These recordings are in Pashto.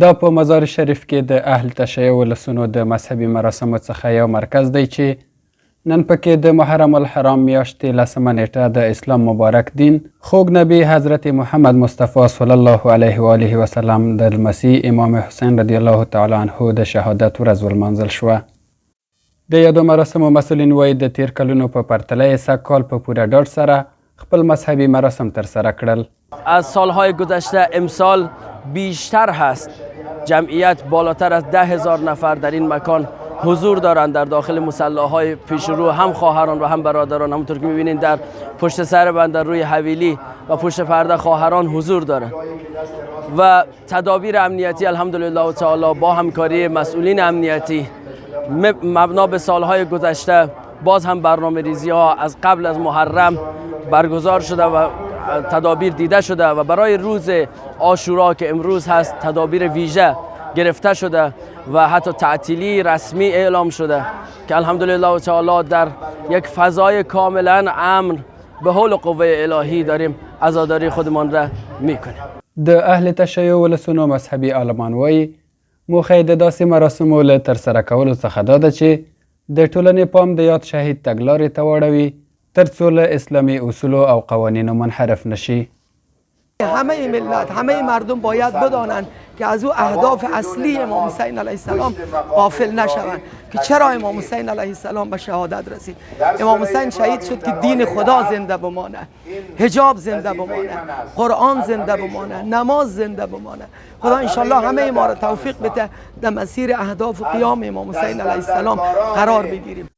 دا په مزار شریف کې د اهل تشیع ولسونو د مذهبي مراسمو څخه یو مرکز دی چې نن پکې د محرم الحرام میاشتې 10مه نیټه د اسلام مبارک دین خوږ نبی حضرت محمد مصطفی صلی الله علیه و آله وسلم د المسیح امام حسین رضی الله تعالی عنه د شهادت ورځ ولمانځل شوه. د یادو مراسمو مسئولین وایي د تیر کلونو په پرتله سږکال په پوره ډاډ سره خپل مذهبی مراسم ترسره کړل. از سالهای گذشته امسال بیشتر هست. جمعیت بالاتر از 10,000 نفر در این مکان حضور دارند. در داخل مصلاهای پیش رو هم خواهران و هم برادران، همونطور که می‌بینید در پشت سر بندر روی حویلی و پشت پرده خواهران حضور دارند و تدابیر امنیتی الحمدلله تعالی با همکاری مسئولین امنیتی مبنا به سالهای گذشته باز هم برنامه ریزی ها از قبل از محرم برگزار شده و تدابیر دیده شده و برای روز عاشورا که امروز هست تدابیر ویژه گرفته شده و حتی تعطیلی رسمی اعلام شده که الحمدلله تعالی در یک فضای کاملا امن به حول قوه الهی داریم عزاداری خودمان را میکنیم. د اهل تشیع ولسونو مذهبي عالمان وایي موخه د داسې مراسمو له ترسره کولو څخه دا ده چې د ټولنې پام د یاد شهید تګلارې ته واړوي ترڅو له اسلامی اصولو او قوانینو منحرف نشي. همه ملت، همه مردم باید بدانند که از او اهداف اصلی امام حسین علیه السلام غافل نشوند که چرا امام حسین علیه السلام به شهادت رسید. امام حسین شهید شد که دین خدا زنده بمانه، حجاب زنده بمانه، قرآن زنده بمانه، نماز زنده بمانه. خدا انشالله همه ما را توفیق بده در مسیر اهداف و قیام امام حسین علیه السلام قرار بگیریم.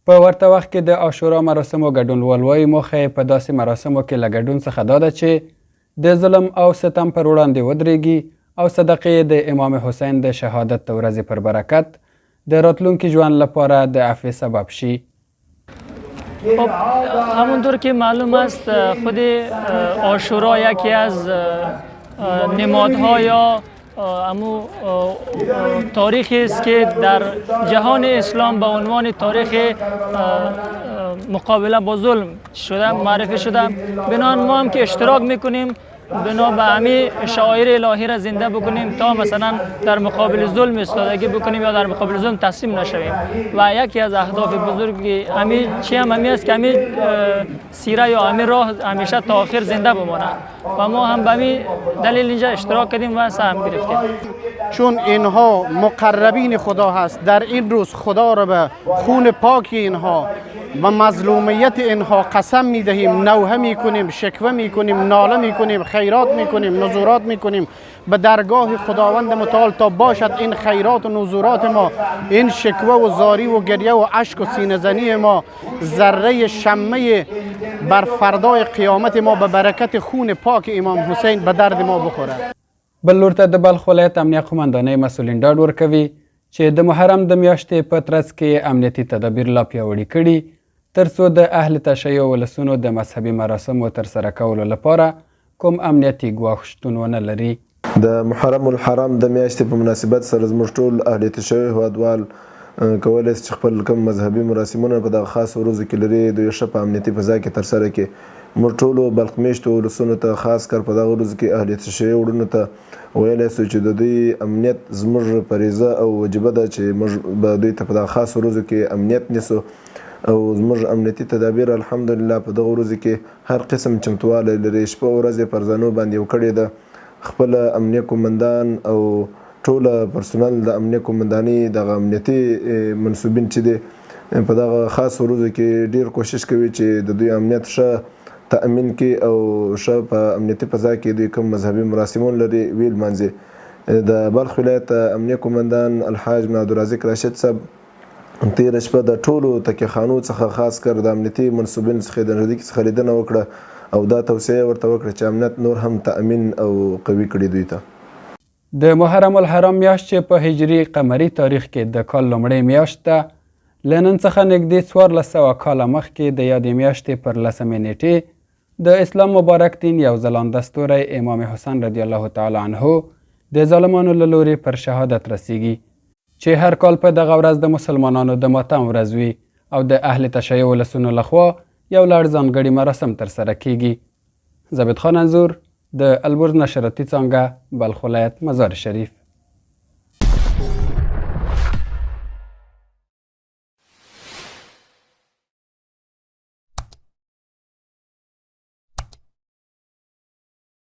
په ورته وخت کې د عاشورا مراسمو ګډونوال وایي موخه په داسې مراسمو کې له ګډون څخه دا ده چې د ظلم او ستم پر وړاندې ودرېږي او صدقې د امام حسین د شهادت د ورځې پر برکت د راتلونکي ژوند لپاره د عفو سبب شي. همونطور که معلوم است خود عاشورا یکی از نمادها یا امو تاریخی است که در جهان اسلام به عنوان تاریخ مقابله با ظلم شده معرفی شده. بنابراین ما هم که اشتراک میکنیم بنا به همه شعائر الهی را زنده بکنیم تا مثلا در مقابل ظلم ایستادگی بکنیم یا در مقابل ظلم تسلیم نشویم و یکی از اهداف بزرگی همین چی هم همین است که همین سیره یا همین راه همیشه تا آخر زنده بمانه و ما هم به همین دلیل اینجا اشتراک کردیم و سهم گرفتیم. چون اینها مقربین خدا هست، در این روز خدا را به خون پاک اینها و مظلومیت اینها قسم می دهیم، نوحه می کنیم، شکوه می کنیم، ناله می کنیم، خیرات می کنیم، نذورات می کنیم به درگاه خداوند متعال تا باشد این خیرات و نذورات ما، این شکوه و زاری و گریه و اشک و سینه زنی ما ذره شمه بر فردای قیامت ما به برکت خون پاک امام حسین به درد ما بخوره. بل لور ته د بلخ ولایت امنیه قومندانۍ مسئولین ډاډ ورکوي چې د محرم د میاشتې په ترڅ کې امنیتي تدابیر لا پیاوړي کړي ترڅو د اهل تشیع ولسونو د مذهبي مراسمو ترسره کولو لپاره کوم امنیتي ګواښ شتون ونه لري. د محرم الحرام د میاشتې په مناسبت سره زموږ ټول اهل تشیع هیوادوال کولی شي چې خپل کوم مذهبي مراسمونه په دغه خاص ورځو کې لري دوی ښه په امنیتي فضا کې ترسره کړي. موږ ټولو بلخ میشتو ولسونو ته خاص کر په دغه ورځو کې اهل تشیع وروڼو ته ویلی سو چې د دوی امنیت زموږ فریضه او وجیبه ده چې موږ به دوی ته په دغه خاص ورځو کې امنیت نیسو او زموږ امنیتي تدابیر الحمدلله په دغه ورځو کې هر قسم چمتوالی لري. شپه ورځ یې پر ځانو باندې یو کړې ده. خپل امنیه قومندان او ټوله پرسونل د امنیه قومندانۍ دغه امنیتي منصوبین چې دی په دغه خاص ورځو کې ډیر کوشش کوي چې د دوی امنیت ښه تأمین کې او ښه په امنیتي فضا کې دوی کوم مذهبي مراسمون لري ویل مانځي. د بلخ ولایت امنیه قومندان الحاج عبدالرازق راشد صاحب تېره شپه د ټولو تکیهخانو څخه خاص کر د امنیتي منصوبینو څخه د نزدیک څخه لیدنه وکړه او دا توصیه ورته وکړه چې امنیت نور هم تأمین او قوي کړي دوی ته. د محرم الحرام میاشت چې په هجري قمري تاریخ کې د کال لومړۍ میاشت ده له نن څخه نږدې 1400 کاله مخکې د یادې میاشتې پر 10مې نیټې د اسلام مبارک دین یو ځلانده ستوری امام حسین رضی الله تعالی عنه د ظالمانو له لورې پر شهادت رسیږي چې هر کال په دغه ورځ د مسلمانانو د ماتم ورځ وي او د اهل تشیع ولسونو لخوا یو لړ ځانګړي مراسم ترسره کیږي. زبید خان انځور د البرز نشراتي څانګه بلخ ولایت مزار شریف.